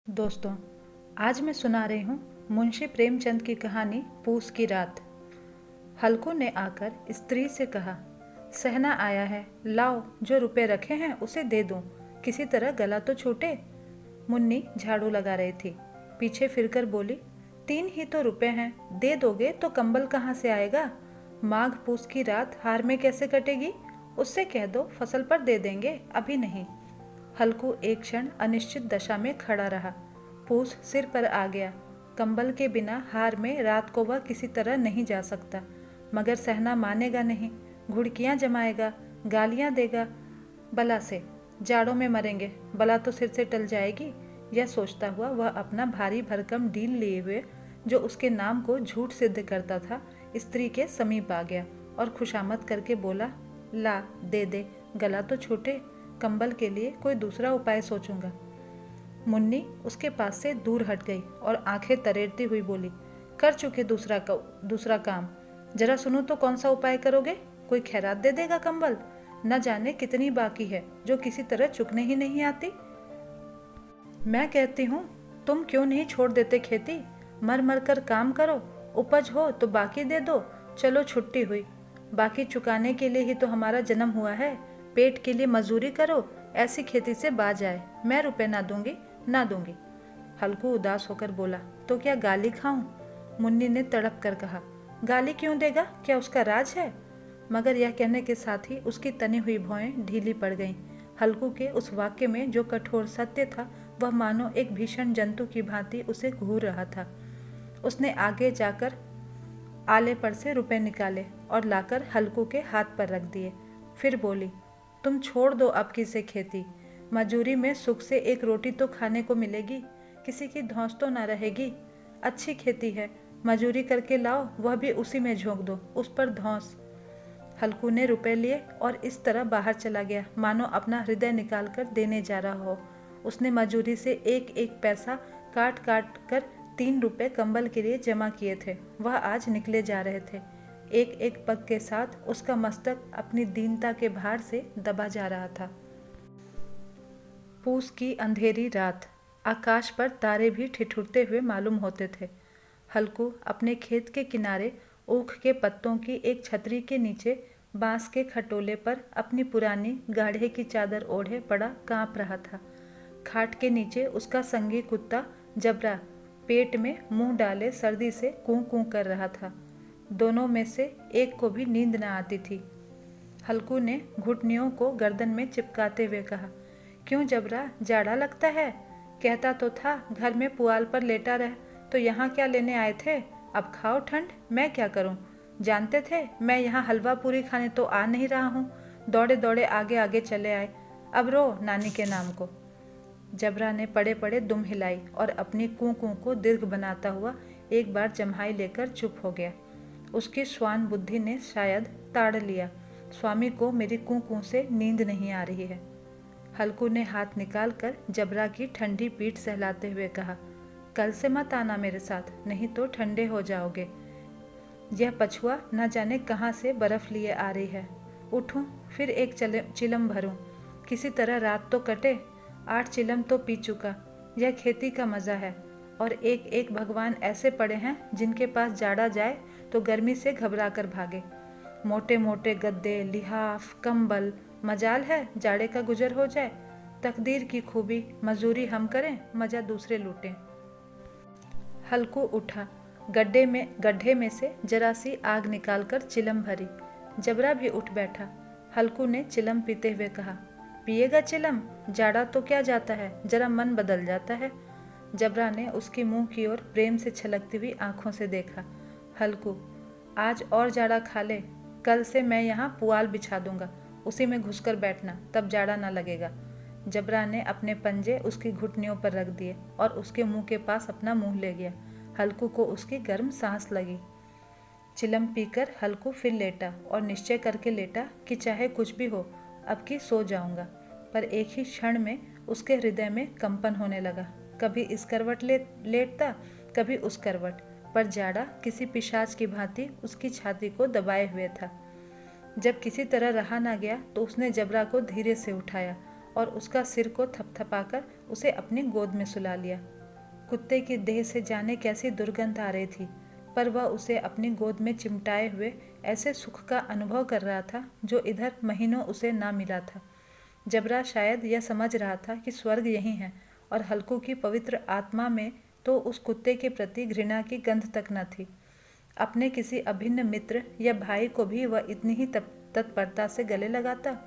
दोस्तों, आज मैं सुना रही हूँ मुंशी प्रेमचंद की कहानी पूस की रात। हल्कू ने आकर स्त्री से कहा, सहना आया है, लाओ जो रुपए रखे हैं उसे दे दूं, किसी तरह गला तो छूटे। मुन्नी झाड़ू लगा रही थी, पीछे फिरकर बोली, 3 ही तो रुपए हैं, दे दोगे तो कंबल कहाँ से आएगा? माघ पूस की रात हार में कैसे कटेगी? उससे कह दो फसल पर दे देंगे, अभी नहीं। हल्कू एक क्षण अनिश्चित दशा में खड़ा रहा। पूस सिर पर आ गया। कंबल के बिना हार में रात को वह किसी तरह नहीं जा सकता, मगर सहना मानेगा नहीं, घुड़कियां जमाएगा, गालियां देगा। बला से जाड़ों में मरेंगे, बला तो सिर से टल जाएगी। यह सोचता हुआ वह अपना भारी भरकम डील लिए हुए, जो उसके नाम को झूठ सिद्ध करता था, स्त्री के समीप आ गया और खुशामद करके बोला, ला दे दे, गला तो छूटे, कंबल के लिए कोई दूसरा उपाय सोचूंगा। मुन्नी उसके पास से दूर हट गई और आंखें तरेरती हुई बोली, कर चुके दूसरा काम, जरा सुनो तो कौन सा उपाय करोगे? कोई खैरात दे देगा कंबल? न जाने कितनी बाकी है जो किसी तरह चुकने ही नहीं आती। मैं कहती हूँ तुम क्यों नहीं छोड़ देते खेती, मर मर कर काम करो, उपज हो तो बाकी दे दो, चलो छुट्टी हुई। बाकी चुकाने के लिए ही तो हमारा जन्म हुआ है, पेट के लिए मजदूरी करो, ऐसी खेती से बाज आए। मैं रुपए ना दूंगी, ना दूंगी। हल्कू उदास होकर बोला, तो क्या गाली खाऊं? मुन्नी ने तड़प कर कहा, गाली क्यों देगा, क्या उसका राज है? मगर यह कहने के साथ ही उसकी तनी हुई भौहें ढीली पड़ गईं। हल्कू के उस वाक्य में जो कठोर सत्य था, वह मानो एक भीषण जंतु की भांति उसे घूर रहा था। उसने आगे जाकर आले पर से रुपए निकाले और लाकर हल्कू के हाथ पर रख दिए। फिर बोली, तुम छोड़ दो अब की से खेती, मजूरी में सुख से एक रोटी तो खाने को मिलेगी, किसी की धौंस तो ना रहेगी। अच्छी खेती है, मजूरी करके लाओ, वह भी उसी में झोंक दो, उस पर धौंस। हल्कू ने रुपए लिए और इस तरह बाहर चला गया मानो अपना हृदय निकाल कर देने जा रहा हो। उसने मजूरी से एक एक पैसा काट काट कर 3 रुपए कंबल के लिए जमा किए थे। वह आज निकले जा रहे थे। एक एक पग के साथ उसका मस्तक अपनी दीनता के भार से दबा जा रहा था। पूस की अंधेरी रात, आकाश पर तारे भी ठिठुरते हुए मालूम होते थे। हल्कू अपने खेत के किनारे ऊख के पत्तों की एक छतरी के नीचे बांस के खटोले पर अपनी पुरानी गाढ़े की चादर ओढ़े पड़ा कांप रहा था। खाट के नीचे उसका संगी कुत्ता जबरा पेट में मुंह डाले सर्दी से कूं कूं कर रहा था। दोनों में से एक को भी नींद न आती थी। हल्कू ने घुटनियों को गर्दन में चिपकाते हुए कहा, क्यों जबरा, जाड़ा लगता है? कहता तो था घर में पुआल पर लेटा रह, तो यहाँ क्या लेने आए थे? अब खाओ ठंड, मैं क्या करूँ? जानते थे मैं यहाँ हलवा पूरी खाने तो आ नहीं रहा हूँ। दौड़े दौड़े आगे आगे चले आए, अब रो नानी के नाम को। जबरा ने पड़े पड़े दुम हिलाई और अपनी कूं कूं को दीर्घ बनाता हुआ एक बार जम्हाई लेकर चुप हो गया। उसकी श्वान बुद्धि ने शायद ताड़ लिया, स्वामी को मेरी कूं कूं से नींद नहीं आ रही है। हल्कू ने हाथ निकाल कर जबरा की ठंडी पीठ सहलाते हुए कहा, कल से मत आना मेरे साथ, नहीं तो ठंडे हो जाओगे। यह पछुआ न जाने कहाँ से बर्फ लिए आ रही है। उठूं फिर एक चिलम भरूं, किसी तरह रात तो कटे। 8 चिलम तो पी चुका। यह खेती का मज़ा है। और एक एक भगवान ऐसे पड़े हैं जिनके पास जाड़ा जाए तो गर्मी से घबरा कर भागे। मोटे मोटे गद्दे, लिहाफ, कंबल, मजाल है जाड़े का गुजर हो जाए। तकदीर की खूबी, मजदूरी हम करें, मज़ा दूसरे लूटें। हल्कू उठा, गड्ढे में से जरा सी आग निकालकर चिलम भरी। जबरा भी उठ बैठा। हल्कू ने चिलम पीते हुए कहा, पिएगा चिलम? जाड़ा तो क्या जाता है, जरा मन बदल जाता है। जबरा ने उसके मुंह की ओर प्रेम से छलकती हुई आंखों से देखा। हल्कू, आज और जाड़ा खा ले, कल से मैं यहाँ पुआल बिछा दूंगा, उसी में घुसकर बैठना, तब जाड़ा ना लगेगा। जबरा ने अपने पंजे उसकी घुटनियों पर रख दिए और उसके मुंह के पास अपना मुंह ले गया। हल्कू को उसकी गर्म सांस लगी। चिलम पीकर हल्कू फिर लेटा और निश्चय करके लेटा कि चाहे कुछ भी हो, अब की सो जाऊंगा। पर एक ही क्षण में उसके हृदय में कंपन होने लगा। कभी इस करवट लेटता, कभी उस करवट, पर जाड़ा किसी पिशाच की भांति उसकी छाती को दबाए हुए था। जब किसी तरह रहा ना गया तो उसने जबरा को धीरे से उठाया और उसका सिर को थपथपाकर उसे अपनी गोद में सुला लिया। कुत्ते की देह से जाने कैसी दुर्गंध आ रही थी, पर वह उसे अपनी गोद में चिमटाए हुए ऐसे सुख का अनुभव कर रहा था जो इधर महीनों उसे ना मिला था। जबरा शायद यह समझ रहा था कि स्वर्ग यही है, और हल्कू की पवित्र आत्मा में तो उस कुत्ते के प्रति घृणा की गंध तक न थी। अपने किसी अभिन्न मित्र या भाई को भी वह इतनी ही तत्परता से गले लगाता।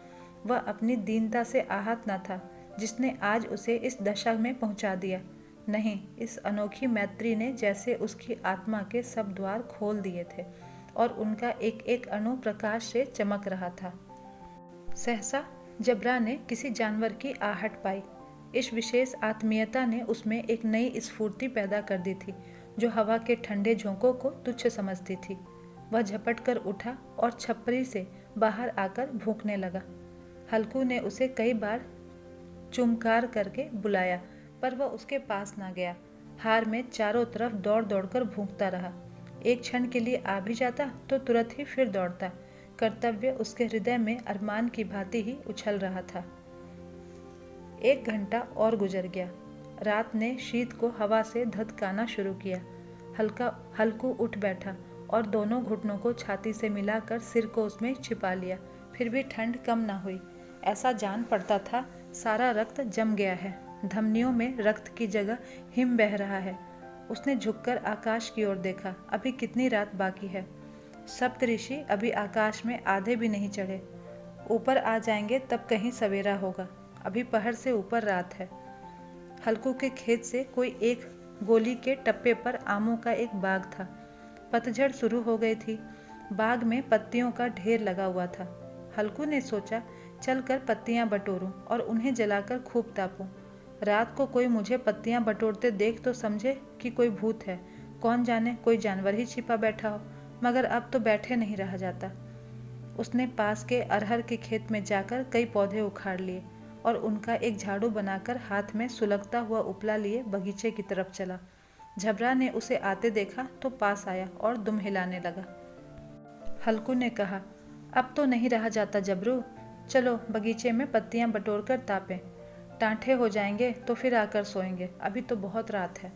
वह अपनी दीनता से आहत न था जिसने आज उसे इस दशा में पहुंचा दिया। नहीं, इस अनोखी मैत्री ने जैसे उसकी आत्मा के सब द्वार खोल दिए थे और उनका एक एक अणु प्रकाश से चमक रहा था। सहसा जबरा ने किसी जानवर की आहट पाई। इस विशेष आत्मीयता ने उसमें एक नई स्फूर्ति पैदा कर दी थी जो हवा के ठंडे झोंकों को तुच्छ समझती थी। वह झपट कर उठा और छपरी से बाहर आकर भूंकने लगा। हल्कू ने उसे कई बार चुमकार करके बुलाया, पर वह उसके पास ना गया। हार में चारों तरफ दौड़ दौड़कर भूंकता रहा। एक क्षण के लिए आ भी जाता तो तुरंत ही फिर दौड़ता। कर्तव्य उसके हृदय में अरमान की भांति ही उछल रहा था। 1 घंटा और गुजर गया। रात ने शीत को हवा से धधकाना शुरू किया। हल्कू उठ बैठा और दोनों घुटनों को छाती से मिलाकर सिर को उसमें छिपा लिया। फिर भी ठंड कम न हुई। ऐसा जान पड़ता था सारा रक्त जम गया है, धमनियों में रक्त की जगह हिम बह रहा है। उसने झुककर आकाश की ओर देखा। अभी कितनी रात बाकी है। सप्तऋषि अभी आकाश में आधे भी नहीं चढ़े। ऊपर आ जाएंगे तब कहीं सवेरा होगा। अभी पहर से ऊपर रात है। हल्कू के खेत से कोई एक गोली के टप्पे पर आमों का एक बाग था। पतझड़ शुरू हो गई थी। बाग में पत्तियों का ढेर लगा हुआ था। हल्कू ने सोचा चलकर पत्तियां बटोरूं और उन्हें जलाकर खूब तापूं। रात को कोई मुझे पत्तियां बटोरते देख तो समझे कि कोई भूत है, कौन जाने कोई जानवर ही छिपा बैठा हो। मगर अब तो बैठे नहीं रहा जाता। उसने पास के अरहर के खेत में जाकर कई पौधे उखाड़ लिए और उनका एक झाड़ू बनाकर हाथ में सुलगता हुआ उपला लिए बगीचे की तरफ चला। झबरा ने उसे आते देखा तो पास आया और दुम हिलाने लगा। हल्कू ने कहा, अब तो नहीं रहा जाता जबरू, चलो बगीचे में पत्तियां बटोर कर तापें। टांठे हो जाएंगे तो फिर आकर सोएंगे, अभी तो बहुत रात है।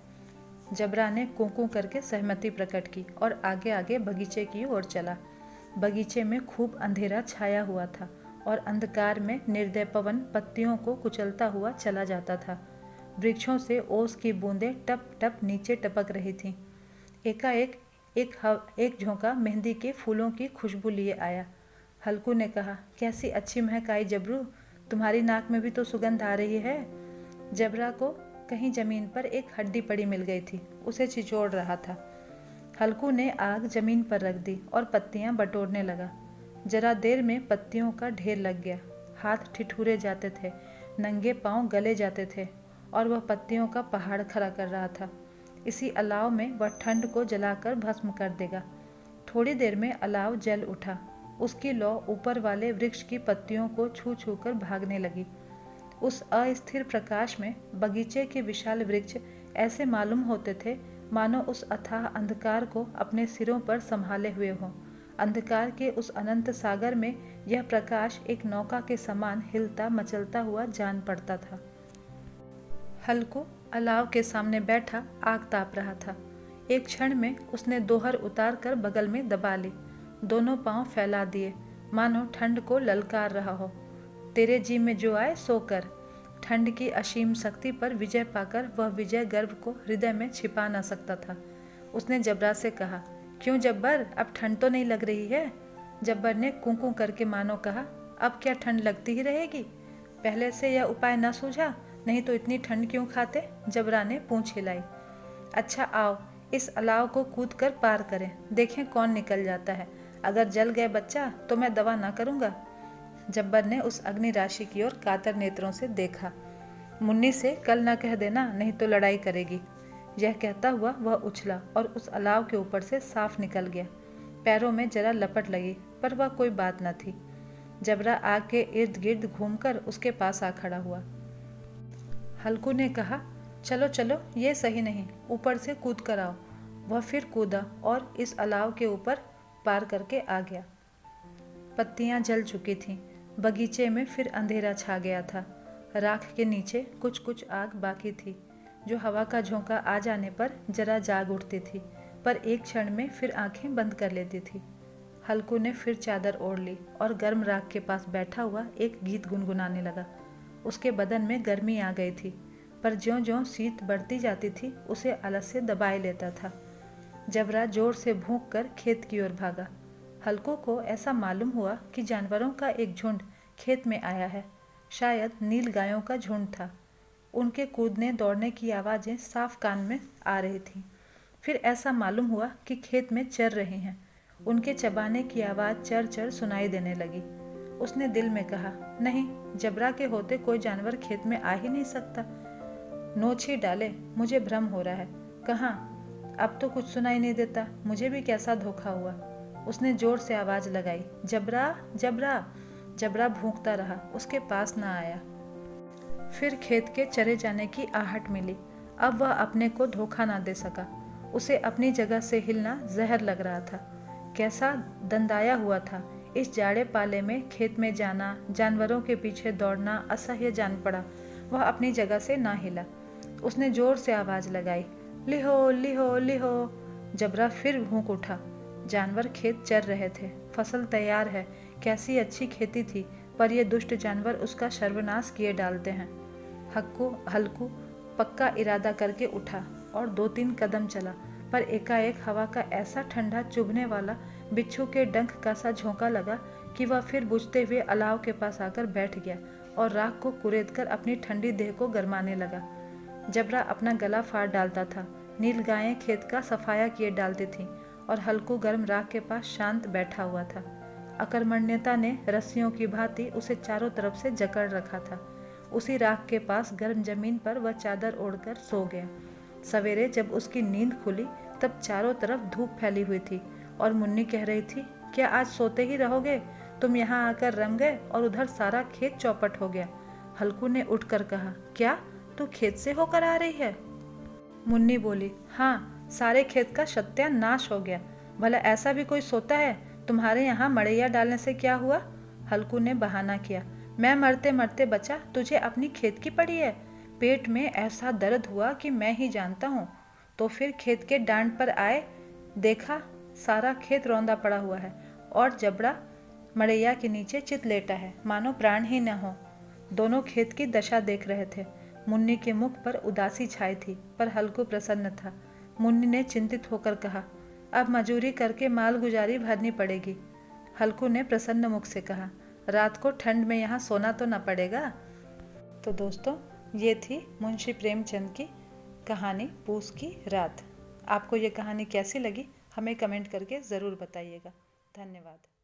जबरा ने कूं करके सहमति प्रकट की और आगे आगे बगीचे की ओर चला। बगीचे में खूब अंधेरा छाया हुआ था और अंधकार में निर्दय पवन पत्तियों को कुचलता हुआ चला जाता था। वृक्षों से ओस की बूंदें टप टप नीचे टपक रही थीं। एकाएक एक झोंका मेहंदी के फूलों की खुशबू लिए आया। हल्कू ने कहा, कैसी अच्छी महक आई जबरू, तुम्हारी नाक में भी तो सुगंध आ रही है। जबरा को कहीं जमीन पर एक हड्डी पड़ी मिल गई थी, उसे छिचोड़ रहा था। हल्कू ने आग जमीन पर रख दी और पत्तियां बटोरने लगा। जरा देर में पत्तियों का ढेर लग गया। हाथ ठिठुरे जाते थे, नंगे पांव गले जाते थे और वह पत्तियों का पहाड़ खड़ा कर रहा था। इसी अलाव में वह ठंड को जलाकर भस्म कर देगा। थोड़ी देर में अलाव जल उठा। उसकी लौ ऊपर वाले वृक्ष की पत्तियों को छू छू कर भागने लगी। उस अस्थिर प्रकाश में बगीचे के विशाल वृक्ष ऐसे मालूम होते थे मानो उस अथाह अंधकार को अपने सिरों पर संभाले हुए हों। अंधकार के उस अनंत सागर में यह प्रकाश एक नौका के समान हिलता मचलता हुआ जान पड़ता था। हल्कू अलाव के सामने बैठा आग ताप रहा था। एक क्षण में उसने दोहर उतार कर बगल में दबा ली। दोनों पांव फैला दिए मानो ठंड को ललकार रहा हो। तेरे जी में जो आए सो कर। ठंड की असीम शक्ति पर विजय पाकर वह विजय गर्व को हृदय में छिपा न सकता था। उसने जबरा से कहा, क्यों जब्बर, अब ठंड तो नहीं लग रही है? जब्बर ने कूं करके मानो कहा, अब क्या ठंड लगती ही रहेगी? पहले से यह उपाय न सूझा, नहीं तो इतनी ठंड क्यों खाते? जबरा ने पूंछ हिलाई। अच्छा आओ, इस अलाव को कूद कर पार करें, देखें कौन निकल जाता है। अगर जल गए बच्चा तो मैं दवा ना करूँगा। जब्बर ने उस अग्नि राशि की ओर कातर नेत्रों से देखा। मुन्नी से कल ना कह देना, नहीं तो लड़ाई करेगी। यह कहता हुआ वह उछला और उस अलाव के ऊपर से साफ निकल गया। पैरों में जरा लपट लगी, पर वह कोई बात न थी। जबरा आग के इर्द गिर्द घूमकर उसके पास आ खड़ा हुआ। हल्कू ने कहा, चलो चलो, ये सही नहीं, ऊपर से कूद कर आओ। वह फिर कूदा और इस अलाव के ऊपर पार करके आ गया। पत्तियां जल चुकी थीं। बगीचे में फिर अंधेरा छा गया था। राख के नीचे कुछ कुछ आग बाकी थी, जो हवा का झोंका आ जाने पर जरा जाग उठती थी, पर एक क्षण में फिर आंखें बंद कर लेती थी। हल्कू ने फिर चादर ओढ़ ली और गर्म राख के पास बैठा हुआ एक गीत गुनगुनाने लगा। उसके बदन में गर्मी आ गई थी, पर ज्यों-ज्यों शीत बढ़ती जाती थी उसे आलस्य दबाए लेता था। जबरा जोर से भौंक कर खेत की ओर भागा। हल्कू को ऐसा मालूम हुआ कि जानवरों का एक झुंड खेत में आया है। शायद नील गायों का झुंड था। उनके कूदने दौड़ने की आवाज़ें साफ कान में आ रही थीं। फिर ऐसा मालूम हुआ कि खेत में चर रहे हैं। उनके चबाने की आवाज़ चर चर सुनाई देने लगी। उसने दिल में कहा, नहीं, जबरा के होते कोई जानवर खेत में आ ही नहीं सकता। नोच ही डाले, मुझे भ्रम हो रहा है। कहाँ, अब तो कुछ सुनाई नहीं देता। मुझे भी कैसा धोखा हुआ। उसने जोर से आवाज़ लगाई, जबरा, जबरा। जबरा भूंकता रहा, उसके पास न आया। फिर खेत के चरे जाने की आहट मिली। अब वह अपने को धोखा ना दे सका। उसे अपनी जगह से हिलना जहर लग रहा था। कैसा दंदाया हुआ था। इस जाड़े पाले में खेत में जाना, जानवरों के पीछे दौड़ना असह्य जान पड़ा। वह अपनी जगह से ना हिला। उसने जोर से आवाज़ लगाई, लिहो लिहो लिहो। जबरा फिर भूंक उठा। जानवर खेत चर रहे थे। फसल तैयार है। कैसी अच्छी खेती थी, पर ये दुष्ट जानवर उसका सर्वनाश किए डालते हैं। हल्कू पक्का इरादा करके उठा और 2-3 कदम चला, पर एकाएक हवा का ऐसा ठंडा चुभने वाला बिच्छू के डंक का सा झोंका लगा कि वह फिर बुझते हुए अलाव के पास आकर बैठ गया और राख को कुरेदकर अपनी ठंडी देह को गरमाने लगा। जबरा अपना गला फाड़ डालता था। नील गायें खेत का सफाया किए डालती थीं और हल्कू गर्म राख के पास शांत बैठा हुआ था। अकर्मण्यता ने रस्सियों की भांति उसे चारों तरफ से जकड़ रखा था। उसी राख के पास गर्म जमीन पर वह चादर ओढ़कर सो गया। सवेरे जब उसकी नींद खुली तब चारों तरफ धूप फैली हुई थी और मुन्नी कह रही थी, क्या आज सोते ही रहोगे? तुम यहाँ आकर रम गए और उधर सारा खेत चौपट हो गया। हल्कू ने उठकर कहा, क्या तू खेत से होकर आ रही है? मुन्नी बोली, हाँ, सारे खेत का सत्यानाश हो गया। भला ऐसा भी कोई सोता है? तुम्हारे यहाँ मड़ैया डालने से क्या हुआ? हल्कू ने बहाना किया, मैं मरते मरते बचा, तुझे अपनी खेत की पड़ी है। पेट में ऐसा दर्द हुआ कि मैं ही जानता हूँ। तो फिर खेत के डांड पर आए, देखा सारा खेत रौंदा पड़ा हुआ है और जबड़ा मड़ैया के नीचे चित लेटा है, मानो प्राण ही न हो। दोनों खेत की दशा देख रहे थे। मुन्नी के मुख पर उदासी छाई थी, पर हल्कू प्रसन्न था। मुन्नी ने चिंतित होकर कहा, अब मजूरी करके माल गुजारी भरनी पड़ेगी। हल्कू ने प्रसन्न मुख से कहा, रात को ठंड में यहाँ सोना तो न पड़ेगा। तो दोस्तों, ये थी मुंशी प्रेमचंद की कहानी पूस की रात। आपको ये कहानी कैसी लगी हमें कमेंट करके ज़रूर बताइएगा। धन्यवाद।